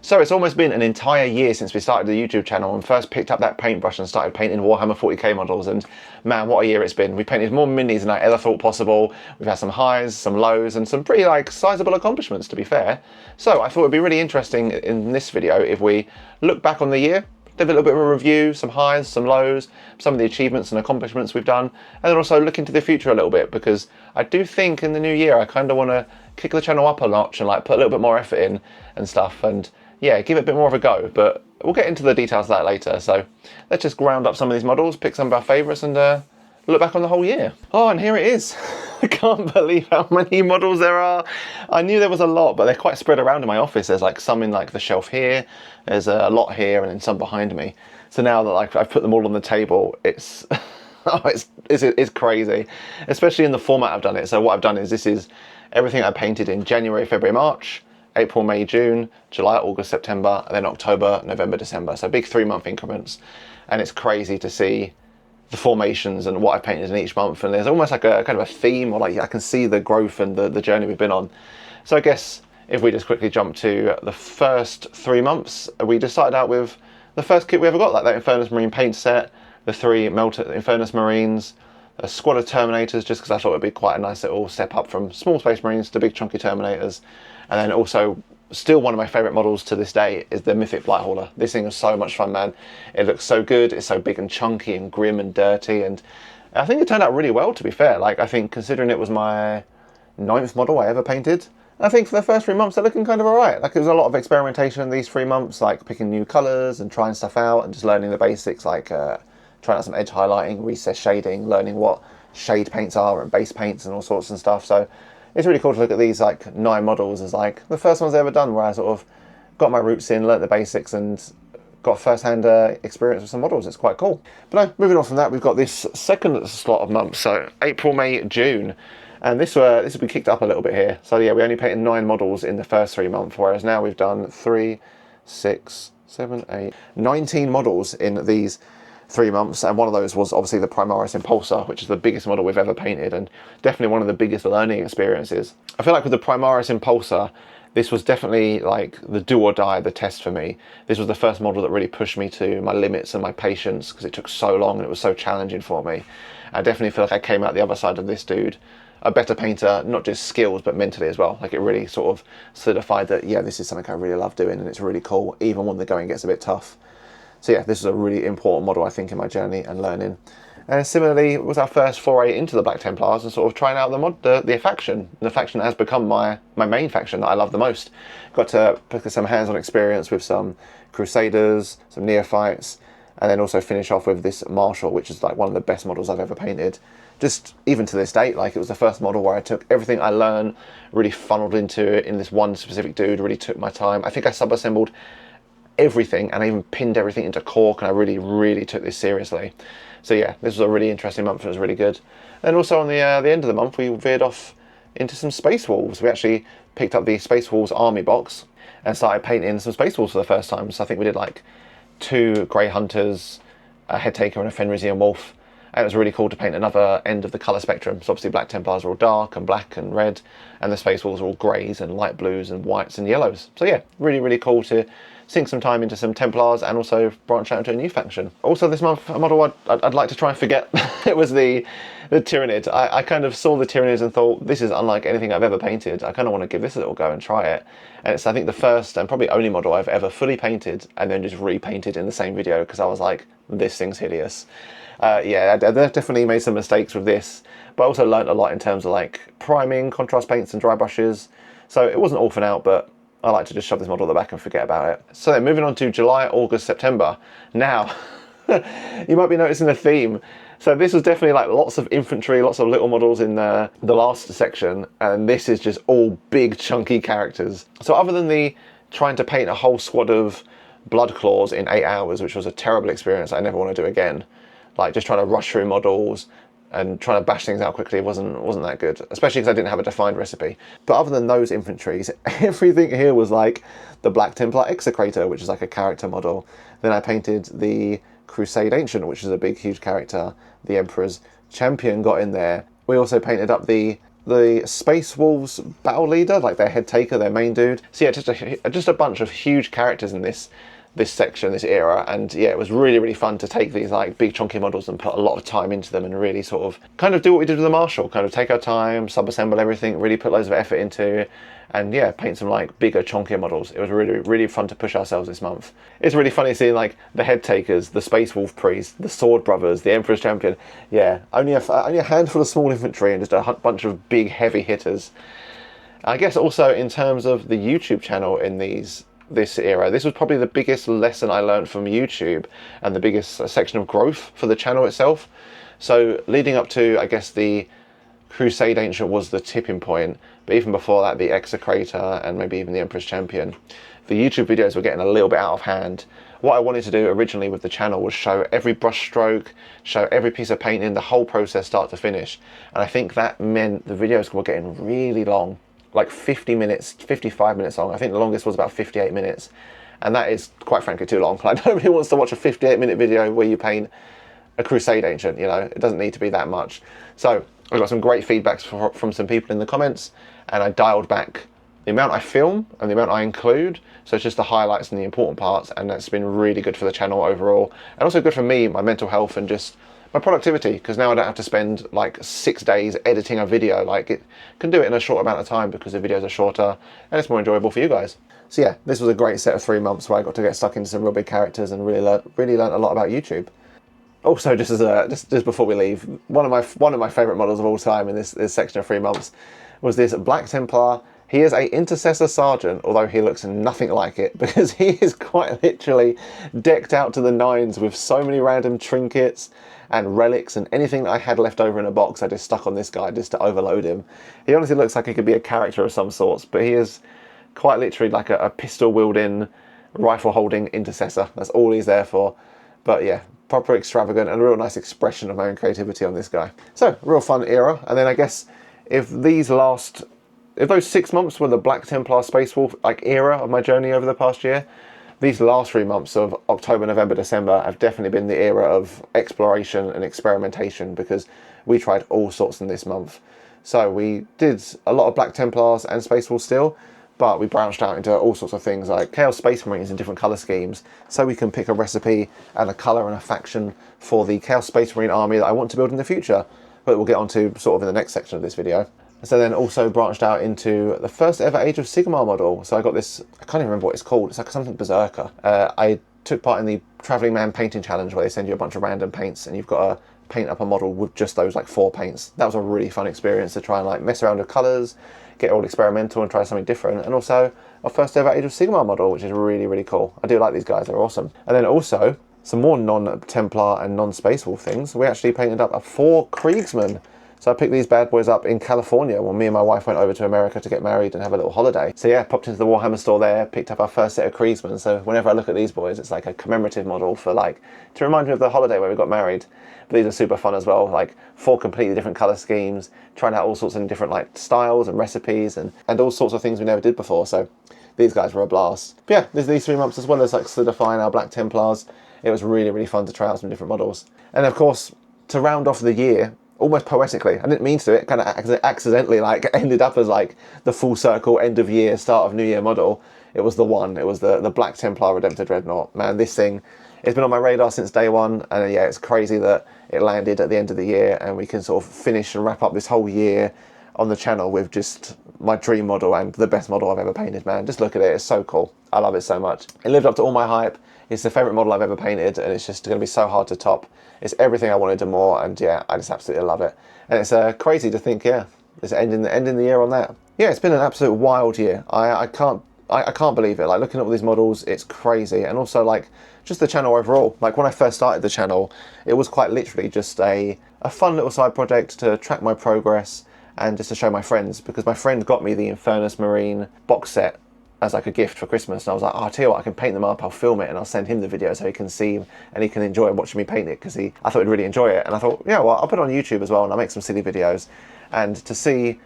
So it's almost been an entire year since we started the YouTube channel and first picked up that paintbrush and started painting Warhammer 40k models, and man, what a year it's been. We painted more minis than I ever thought possible. We've had some highs, some lows, and some pretty sizable accomplishments, to be fair. So I thought it'd be really interesting in this video if we look back on the year, give a little bit of a review, some highs, some lows, some of the achievements and accomplishments we've done, and then also look into the future a little bit, because I do think in the new year I kind of want to kick the channel up a notch and put a little bit more effort in and stuff, and yeah, give it a bit more of a go. But we'll get into the details of that later. So let's just round up some of these models, pick some of our favourites, and look back on the whole year. Oh, and here it is. I can't believe how many models there are. I knew there was a lot, but they're quite spread around in my office. There's some in the shelf here, there's a lot here, and then some behind me. So now that I've put them all on the table, it's it's crazy, especially in the format I've done it. So what I've done is, this is everything I painted in January, February, March, April, May, June, July, August, September, and then October, November, December. So big 3-month increments. And it's crazy to see the formations and what I've painted in each month. And there's almost like a kind of a theme, or I can see the growth and the journey we've been on. So I guess if we just quickly jump to the first 3 months, we just started out with the first kit we ever got, that Infernus Marine paint set, the 3 melted Infernus Marines, a squad of Terminators, just because I thought it'd be quite a nice little step up from small Space Marines to big chunky Terminators. And then also, still one of my favourite models to this day is the Mythic Blight Hauler. This thing is so much fun, man. It looks so good, it's so big and chunky and grim and dirty, and I think it turned out really well, to be fair. I think considering it was my 9th model I ever painted, I think for the first 3 months they're looking kind of alright. It was a lot of experimentation in these 3 months, picking new colours and trying stuff out and just learning the basics, trying out some edge highlighting, recessed shading, learning what shade paints are and base paints and all sorts and stuff. So it's really cool to look at these 9 models as the first ones I've ever done, where I sort of got my roots in, learnt the basics, and got first-hand experience with some models. It's quite cool. But no, moving on from that, we've got this second slot of months, so April, May, June. And this will be kicked up a little bit here. So yeah, we only painted 9 models in the first 3 months, whereas now we've done 3, 6, 7, 8, 19 models in these 3 months, and one of those was obviously the Primaris Impulsor, which is the biggest model we've ever painted, and definitely one of the biggest learning experiences. I feel like with the Primaris Impulsor, this was definitely the do or die, the test for me. This was the first model that really pushed me to my limits and my patience, because it took so long and it was so challenging for me. I definitely feel like I came out the other side of this dude a better painter, not just skills, but mentally as well. It really sort of solidified that, yeah, this is something I really love doing, and it's really cool, even when the going gets a bit tough. So yeah, this is a really important model, I think, in my journey and learning. And similarly, it was our first foray into the Black Templars and sort of trying out the faction. The faction that has become my main faction that I love the most. Got to pick some hands-on experience with some Crusaders, some Neophytes, and then also finish off with this Marshal, which is one of the best models I've ever painted. Just even to this date, it was the first model where I took everything I learned, really funneled into it in this one specific dude, really took my time. I think I sub-assembled everything, and I even pinned everything into cork, and I really took this seriously. So yeah, this was a really interesting month. It was really good. And also on the end of the month, we veered off into some Space Wolves. We actually picked up the Space Wolves army box and started painting some Space Wolves for the first time. So I think we did 2 Grey Hunters, a Head Taker, and a Fenrisian Wolf. And it was really cool to paint another end of the colour spectrum. So obviously Black Templars are all dark and black and red, and the Space Wolves are all greys and light blues and whites and yellows. So yeah, really cool to sink some time into some Templars and also branch out into a new faction. Also this month, a model I'd like to try and forget, it was the Tyrannid. I kind of saw the Tyrannid and thought, this is unlike anything I've ever painted. I kind of want to give this a little go and try it. And it's, I think, the first and probably only model I've ever fully painted and then just repainted in the same video, because I was like, this thing's hideous. Yeah, I definitely made some mistakes with this, but I also learnt a lot in terms of priming, contrast paints and dry brushes. So it wasn't all for now, but I like to just shove this model at the back and forget about it. So then moving on to July, August, September. Now, you might be noticing a theme. So this was definitely lots of infantry, lots of little models in the last section, and this is just all big chunky characters. So other than the trying to paint a whole squad of Blood Claws in 8 hours, which was a terrible experience I never want to do again, just trying to rush through models and trying to bash things out quickly wasn't that good, especially because I didn't have a defined recipe. But other than those infantries, everything here was the Black Templar Execrator, which is a character model. Then I painted the Crusade Ancient, which is a big huge character. The Emperor's Champion got in there. We also painted up the the Space Wolves battle leader, like their head taker, their main dude. So yeah, just a bunch of huge characters in this section, this era, and yeah, it was really fun to take these like big chunky models and put a lot of time into them and really sort of kind of do what we did with the Marshall, kind of take our time, sub-assemble everything, really put loads of effort into, and yeah, paint some like bigger, chunkier models. It was really fun to push ourselves this month. It's really funny seeing like the head takers, the Space Wolf priest, the Sword Brothers, the Emperor's Champion. Yeah, only a handful of small infantry and just a bunch of big heavy hitters. I guess also in terms of the YouTube channel in this era, this was probably the biggest lesson I learned from YouTube and the biggest section of growth for the channel itself. So leading up to, I guess, the Crusade Ancient was the tipping point, but even before that, the Execrator and maybe even the Emperor's Champion, the YouTube videos were getting a little bit out of hand. What I wanted to do originally with the channel was show every brush stroke, show every piece of painting, the whole process start to finish. And I think that meant the videos were getting really long, like 50 minutes, 55 minutes long. I think the longest was about 58 minutes. And that is, quite frankly, too long. Like, nobody wants to watch a 58-minute video where you paint a Crusade Ancient, you know? It doesn't need to be that much. So I got some great feedbacks from some people in the comments, and I dialed back the amount I film and the amount I include. So it's just the highlights and the important parts, and that's been really good for the channel overall. And also good for me, my mental health, and just my productivity, because now I don't have to spend like 6 days editing a video. Like, it can do it in a short amount of time because the videos are shorter and it's more enjoyable for you guys. So yeah, this was a great set of 3 months where I got to get stuck into some real big characters and really learned a lot about YouTube. Also, just before we leave, one of my favourite models of all time in this section of 3 months was this Black Templar. He is a Intercessor Sergeant, although he looks nothing like it, because he is quite literally decked out to the nines with so many random trinkets and relics, and anything that I had left over in a box I just stuck on this guy just to overload him. He honestly looks like he could be a character of some sorts, but he is quite literally like a pistol-wielding, rifle-holding intercessor. That's all he's there for. But yeah, proper extravagant and a real nice expression of my own creativity on this guy. So, real fun era. And then I guess if those 6 months were the Black Templar Space Wolf like era of my journey over the past year, these last 3 months of October, November, December have definitely been the era of exploration and experimentation, because we tried all sorts in this month. So we did a lot of Black Templars and Space Wolves still, but we branched out into all sorts of things like Chaos Space Marines in different colour schemes, so we can pick a recipe and a colour and a faction for the Chaos Space Marine army that I want to build in the future, but we'll get onto sort of in the next section of this video. So then also branched out into the first ever Age of Sigmar model. So I got this, I can't even remember what it's called. It's like something Berserker. I took part in the Travelling Man painting challenge where they send you a bunch of random paints and you've got to paint up a model with just those like 4 paints. That was a really fun experience to try and like mess around with colours, get all experimental and try something different. And also our first ever Age of Sigmar model, which is really cool. I do like these guys, they're awesome. And then also some more non-Templar and non-Space Wolf things. We actually painted up a 4 Kriegsmen. So I picked these bad boys up in California when me and my wife went over to America to get married and have a little holiday. So yeah, popped into the Warhammer store there, picked up our first set of Kriegsmen. So whenever I look at these boys, it's like a commemorative model for like, to remind me of the holiday where we got married. But these are super fun as well, like 4 completely different colour schemes, trying out all sorts of different like styles and recipes and all sorts of things we never did before. So these guys were a blast. But yeah, these 3 months, as well as like solidifying our Black Templars, it was really fun to try out some different models. And of course, to round off the year, almost poetically, I didn't mean to, it kind of accidentally like ended up as like the full circle end of year, start of new year model. It was the Black Templar Redemptor Dreadnought. Man, this thing, it's been on my radar since day one, and yeah, it's crazy that it landed at the end of the year and we can sort of finish and wrap up this whole year on the channel with just my dream model and the best model I've ever painted, man. Just look at it, it's so cool. I love it so much. It lived up to all my hype. It's the favourite model I've ever painted, and it's just going to be so hard to top. It's everything I wanted and more, and yeah, I just absolutely love it. And it's crazy to think, yeah, it's ending the year on that. Yeah, it's been an absolute wild year. I can't believe it. Like, looking at all these models, it's crazy. And also, like, just the channel overall. Like, when I first started the channel, it was quite literally just a fun little side project to track my progress and just to show my friends, because my friend got me the Infernus Marine box set as like a gift for Christmas, and I was like, oh, I'll tell you what, I can paint them up, I'll film it, and I'll send him the video so he can see and he can enjoy watching me paint it, because I thought he'd really enjoy it. And I thought, yeah, well, I'll put it on YouTube as well, and I'll make some silly videos. And to see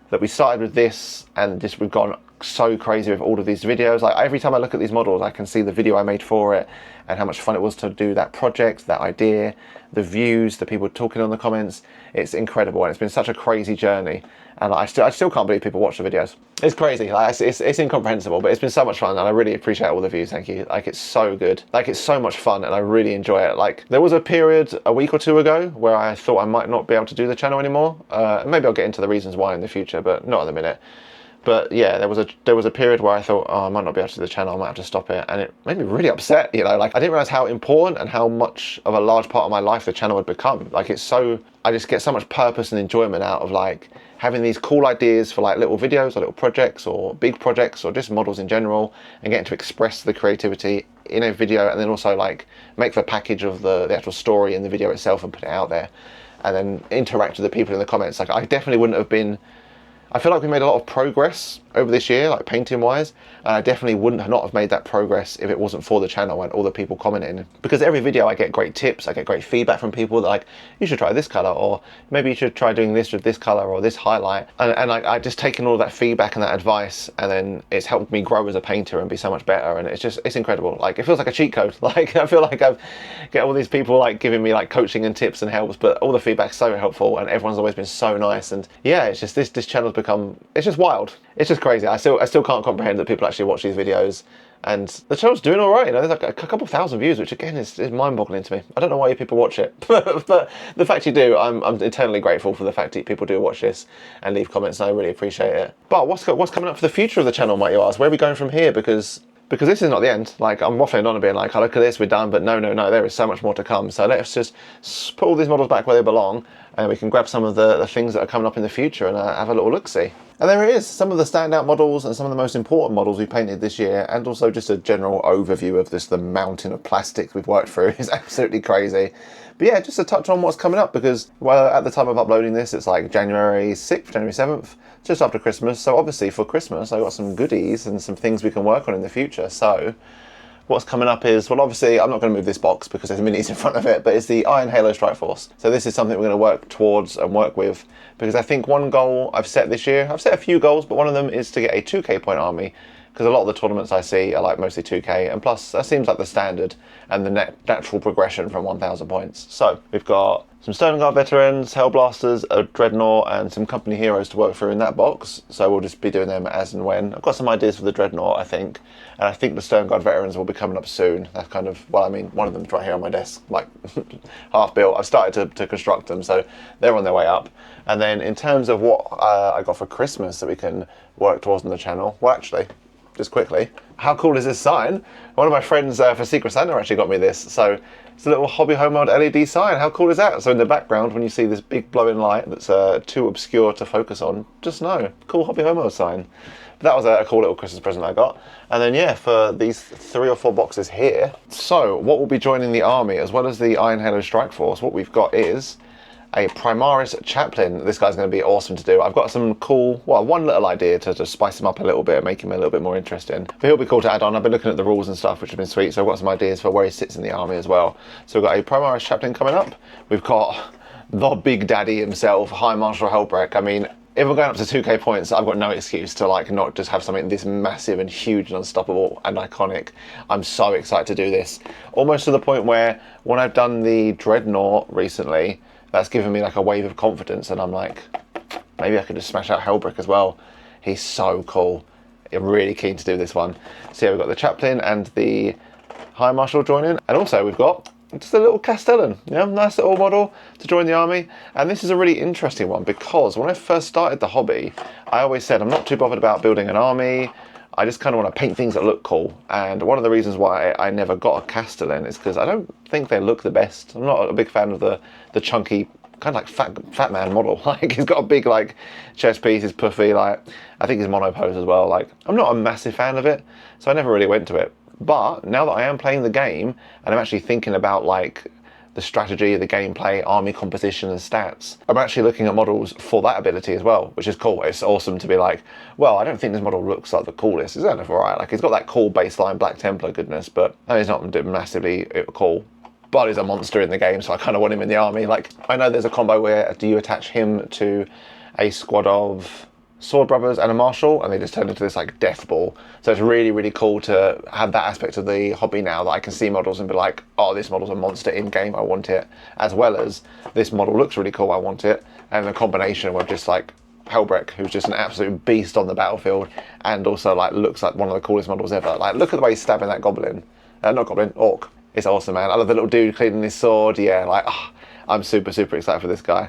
that we started with this and just we've gone so crazy with all of these videos. Like every time I look at these models, I can see the video I made for it and how much fun it was to do that project, that idea, the views, the people talking on the comments. It's incredible, and it's been such a crazy journey. And I still can't believe people watch the videos. It's crazy, like it's incomprehensible, but it's been so much fun, and I really appreciate all the views. Thank you. Like, it's so good. Like, it's so much fun, and I really enjoy it. Like, there was a period a week or two ago where I thought I might not be able to do the channel anymore. Maybe I'll get into the reasons why in the future, but not at the minute. But yeah, there was a period where I thought, oh, I might not be able to do the channel, I might have to stop it, and it made me really upset, you know. Like, I didn't realize how important and how much of a large part of my life the channel had become. Like, it's so, I just get so much purpose and enjoyment out of like having these cool ideas for like little videos or little projects or big projects or just models in general, and getting to express the creativity in a video, and then also like make the package of the actual story in the video itself and put it out there, and then interact with the people in the comments. Like, I definitely wouldn't have been, I feel like we made a lot of progress over this year, like painting wise, and I definitely wouldn't not have made that progress if it wasn't for the channel and all the people commenting. Because every video I get great tips, I get great feedback from people that like, you should try this color, or maybe you should try doing this with this color or this highlight. And like, I just taken all that feedback and that advice, and then it's helped me grow as a painter and be so much better. And it's incredible. Like, it feels like a cheat code. Like, I feel like I've get all these people like giving me like coaching and tips and helps, but all the feedback's so helpful, and everyone's always been so nice. And yeah, it's just this channel's become, it's just wild. It's just crazy. I still can't comprehend that people actually watch these videos, and the channel's doing all right. You know, there's like a couple thousand views, which again is mind-boggling to me. I don't know why you people watch it, but the fact you do, I'm eternally grateful for the fact that people do watch this and leave comments, and I really appreciate it. But what's coming up for the future of the channel, might you ask? Where are we going from here? Because this is not the end. Like, I'm waffling on and being like, oh, look at this, we're done, but no, there is so much more to come. So let's just put all these models back where they belong, and we can grab some of the things that are coming up in the future and have a little look-see. And there it is, some of the standout models and some of the most important models we painted this year, and also just a general overview of the mountain of plastic we've worked through. Is absolutely crazy. But yeah, just to touch on what's coming up, because, well, at the time of uploading this, it's like January 6th, January 7th, just after Christmas. So obviously for Christmas, I got some goodies and some things we can work on in the future. So what's coming up is, well, obviously I'm not going to move this box because there's minis in front of it, but it's the Iron Halo Strike Force. So this is something we're going to work towards and work with, because I think one goal I've set this year, I've set a few goals, but one of them is to get a 2k point army, because a lot of the tournaments I see are like mostly 2k, and plus that seems like the standard and the natural progression from 1000 points. So we've got some Stoneguard veterans, Hellblasters, a Dreadnought, and some company heroes to work through in that box. So we'll just be doing them as and when. I've got some ideas for the Dreadnought, I think, and I think the Stoneguard veterans will be coming up soon. That's kind of, well, I mean, one of them's right here on my desk, like half built. I've started to construct them, so they're on their way up. And then in terms of what I got for Christmas that we can work towards on the channel, well, actually, just quickly, how cool is this sign? One of my friends for Secret Santa actually got me this. So it's a little Hobby Homemade LED sign. How cool is that? So in the background, when you see this big glowing light that's too obscure to focus on, just know, cool Hobby Homemade sign. But that was a cool little Christmas present I got. And then yeah, for these 3 or 4 boxes here. So what will be joining the army, as well as the Iron Halo Strike Force, what we've got is a Primaris Chaplain. This guy's going to be awesome to do. I've got some cool, well, one little idea to just spice him up a little bit, make him a little bit more interesting. But he'll be cool to add on. I've been looking at the rules and stuff, which have been sweet, so I've got some ideas for where he sits in the army as well. So we've got a Primaris Chaplain coming up. We've got the Big Daddy himself, High Marshal Helbrecht. I mean, if we're going up to 2k points, I've got no excuse to like not just have something this massive and huge and unstoppable and iconic. I'm so excited to do this. Almost to the point where when I've done the Dreadnought recently, that's given me like a wave of confidence, and I'm like, maybe I could just smash out Helbrecht as well. He's so cool. I'm really keen to do this one. So yeah, we've got the Chaplain and the High Marshal joining, and also we've got just a little Castellan, yeah, nice little model to join the army. And this is a really interesting one, because when I first started the hobby, I always said I'm not too bothered about building an army. I just kind of want to paint things that look cool. And one of the reasons why I never got a Castellan is because I don't think they look the best. I'm not a big fan of the chunky, kind of like fat man model. Like, he's got a big like chest piece, he's puffy, like I think he's monopose as well. Like, I'm not a massive fan of it, so I never really went to it. But now that I am playing the game and I'm actually thinking about like the strategy, the gameplay, army composition and stats, I'm actually looking at models for that ability as well, which is cool. It's awesome to be like, well, I don't think this model looks like the coolest. It's kind of alright. Like, he's got that cool baseline Black Templar goodness, but he's not massively cool. But he's a monster in the game, so I kind of want him in the army. Like, I know there's a combo where do you attach him to a squad of sword brothers and a marshal, and they just turned into this like death ball. So it's really, really cool to have that aspect of the hobby now, that I can see models and be like, oh, this model's a monster in game, I want it, as well as this model looks really cool, I want it. And the combination with just like Helbreck, who's just an absolute beast on the battlefield, and also like looks like one of the coolest models ever. Like, look at the way he's stabbing that goblin, not goblin, orc. It's awesome, man. I love the little dude cleaning his sword. Yeah, like, oh, I'm super, super excited for this guy.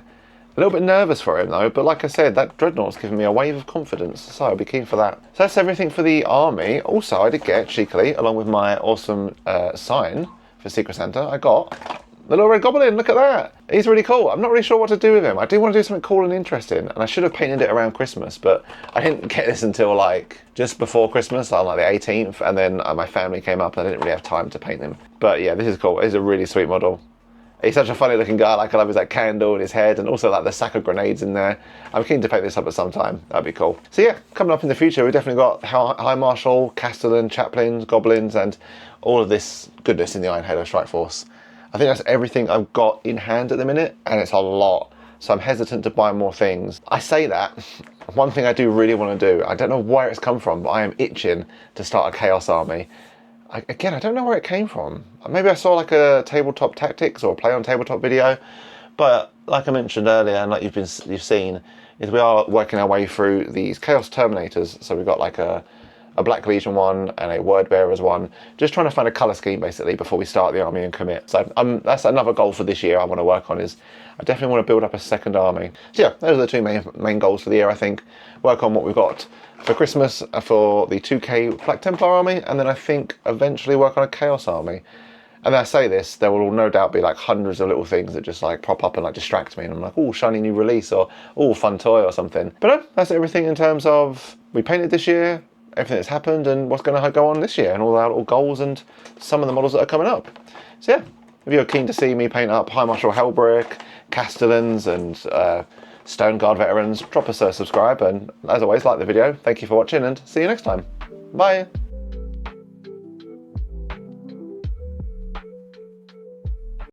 A little bit nervous for him though, but like I said, that Dreadnought's giving me a wave of confidence, so I'll be keen for that. So that's everything for the army. Also, I did get, cheekily, along with my awesome sign for Secret Santa, I got the little red goblin. Look at that. He's really cool. I'm not really sure what to do with him. I do want to do something cool and interesting, and I should have painted it around Christmas, but I didn't get this until like just before Christmas, on like the 18th, and then my family came up and I didn't really have time to paint him. But yeah, this is cool. It's a really sweet model. He's such a funny looking guy. Like, I love his like candle in his head, and also like the sack of grenades in there. I'm keen to paint this up at some time. That'd be cool. So yeah, coming up in the future, we've definitely got High Marshal, Castellan, Chaplains, Goblins, and all of this goodness in the Iron Halo Strike Force. I think that's everything I've got in hand at the minute, and it's a lot. So I'm hesitant to buy more things. I say that, one thing I do really want to do, I don't know where it's come from, but I am itching to start a Chaos Army. Again, I don't know where it came from. Maybe I saw like a tabletop tactics or a play on tabletop video, but like I mentioned earlier, and like you've seen, is we are working our way through these Chaos Terminators. So we've got like a Black Legion one and a Word Bearers one, just trying to find a colour scheme basically before we start the army and commit. So that's another goal for this year I want to work on, is I definitely want to build up a second army. So yeah, those are the two main goals for the year, I think. Work on what we've got for Christmas for the 2K Black Templar army, and then I think eventually work on a Chaos army. And I say this, there will no doubt be like hundreds of little things that just like pop up and like distract me, and I'm like, oh, shiny new release, or oh, fun toy or something. But no, that's everything in terms of we painted this year, everything that's happened, and what's going to go on this year, and all our little goals and some of the models that are coming up. So yeah, if you're keen to see me paint up High Marshal Helbrick, Castellans, and Stone Guard veterans, drop us a subscribe, and as always, like the video. Thank you for watching, and see you next time. Bye.